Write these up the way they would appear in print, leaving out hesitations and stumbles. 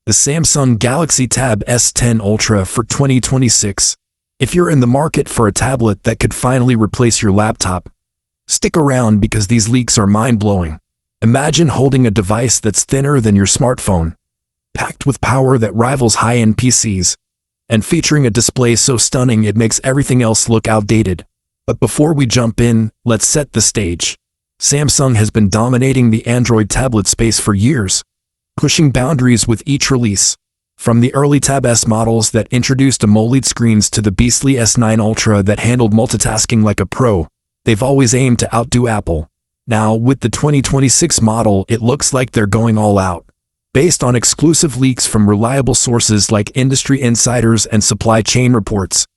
the Samsung Galaxy Tab S10 Ultra for 2026. If you're in the market for a tablet that could finally replace your laptop, stick around because these leaks are mind-blowing. Imagine holding a device that's thinner than your smartphone, packed with power that rivals high-end PCs, and featuring a display so stunning it makes everything else look outdated. But before we jump in, let's set the stage. Samsung has been dominating the Android tablet space for years, pushing boundaries with each release. From the early Tab S models that introduced AMOLED screens to the beastly S9 Ultra that handled multitasking like a pro, they've always aimed to outdo Apple. Now, with the 2026 model, it looks like they're going all out. Based on exclusive leaks from reliable sources like industry insiders and supply chain reports,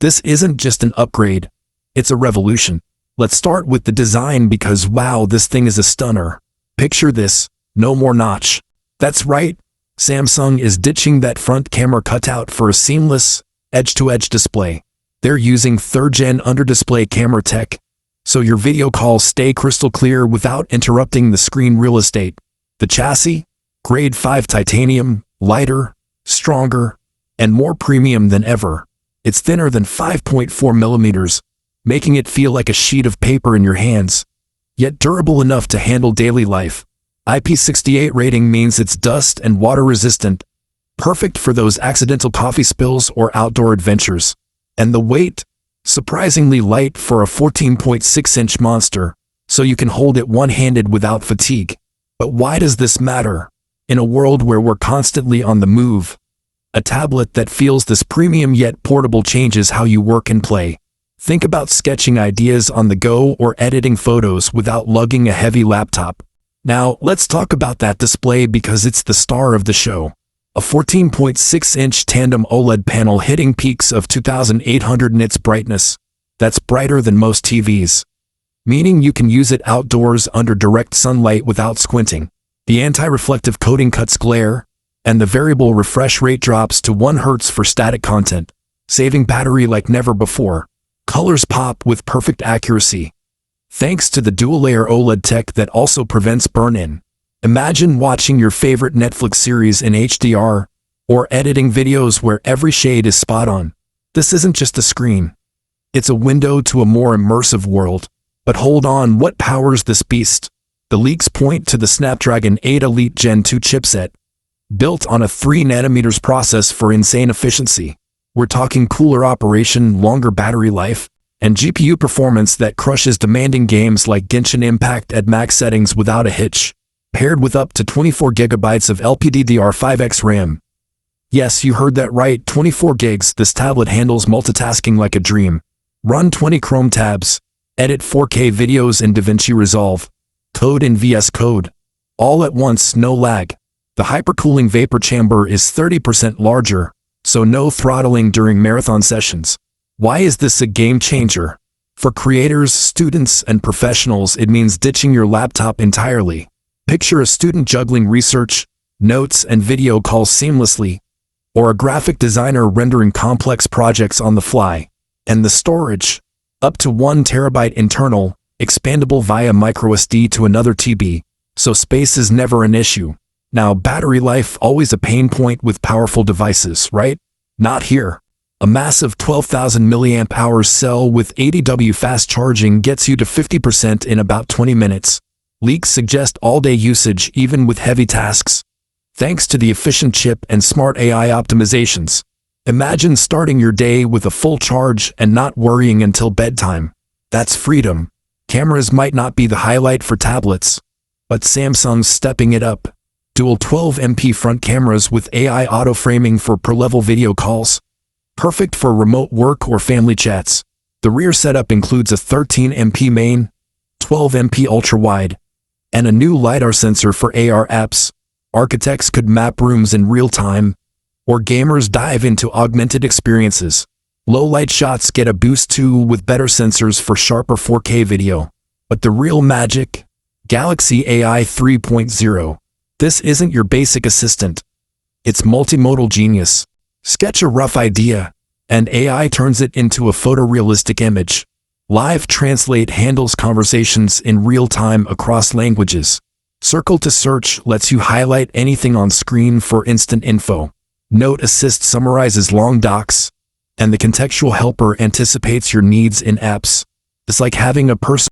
this isn't just an upgrade, it's a revolution. Let's start with the design because wow, this thing is a stunner. Picture this, no more notch. That's right, Samsung is ditching that front camera cutout for a seamless, edge-to-edge display. They're using third-gen under-display camera tech, so your video calls stay crystal clear without interrupting the screen real estate. The chassis? Grade 5 titanium, lighter, stronger, and more premium than ever. It's thinner than 5.4 millimeters, making it feel like a sheet of paper in your hands, yet durable enough to handle daily life. IP68 rating means it's dust and water resistant, perfect for those accidental coffee spills or outdoor adventures. And the weight? Surprisingly light for a 14.6-inch monster, so you can hold it one-handed without fatigue. But why does this matter? In a world where we're constantly on the move, a tablet that feels this premium yet portable changes how you work and play. Think about sketching ideas on the go or editing photos without lugging a heavy laptop. Now, let's talk about that display because it's the star of the show. A 14.6-inch tandem OLED panel hitting peaks of 2800 nits brightness. That's brighter than most TVs, meaning you can use it outdoors under direct sunlight without squinting. The anti-reflective coating cuts glare, and the variable refresh rate drops to 1 Hz for static content, saving battery like never before. Colors pop with perfect accuracy, thanks to the dual-layer OLED tech that also prevents burn-in. Imagine watching your favorite Netflix series in HDR, or editing videos where every shade is spot on. This isn't just a screen. It's a window to a more immersive world. But hold on, what powers this beast? The leaks point to the Snapdragon 8 Elite Gen 2 chipset, built on a 3nm process for insane efficiency. We're talking cooler operation, longer battery life, and GPU performance that crushes demanding games like Genshin Impact at max settings without a hitch. Paired with up to 24 GB of LPDDR5X RAM. Yes, you heard that right, 24 gigs. This tablet handles multitasking like a dream. Run 20 Chrome tabs, edit 4K videos in DaVinci Resolve, code in VS Code, all at once, no lag. The hypercooling vapor chamber is 30% larger, so no throttling during marathon sessions. Why is this a game changer? For creators, students, and professionals, it means ditching your laptop entirely. Picture a student juggling research, notes, and video calls seamlessly, or a graphic designer rendering complex projects on the fly. And the storage, up to 1 TB internal, expandable via microSD to another TB, so space is never an issue. Now, battery life, always a pain point with powerful devices, right? Not here. A massive 12,000 mAh cell with 80W fast charging gets you to 50% in about 20 minutes. Leaks suggest all-day usage even with heavy tasks, thanks to the efficient chip and smart AI optimizations. Imagine starting your day with a full charge and not worrying until bedtime. That's freedom. Cameras might not be the highlight for tablets, but Samsung's stepping it up. Dual 12MP front cameras with AI auto-framing for per-level video calls. Perfect for remote work or family chats. The rear setup includes a 13MP main, 12MP ultra-wide, and a new LiDAR sensor for AR apps. Architects could map rooms in real time, or gamers dive into augmented experiences. Low-light shots get a boost too with better sensors for sharper 4K video. But the real magic? Galaxy AI 3.0. This isn't your basic assistant. It's multimodal genius. Sketch a rough idea, and AI turns it into a photorealistic image. Live Translate handles conversations in real time across languages. Circle to search lets you highlight anything on screen for instant info. Note Assist summarizes long docs, and the contextual helper anticipates your needs in apps. It's like having a personal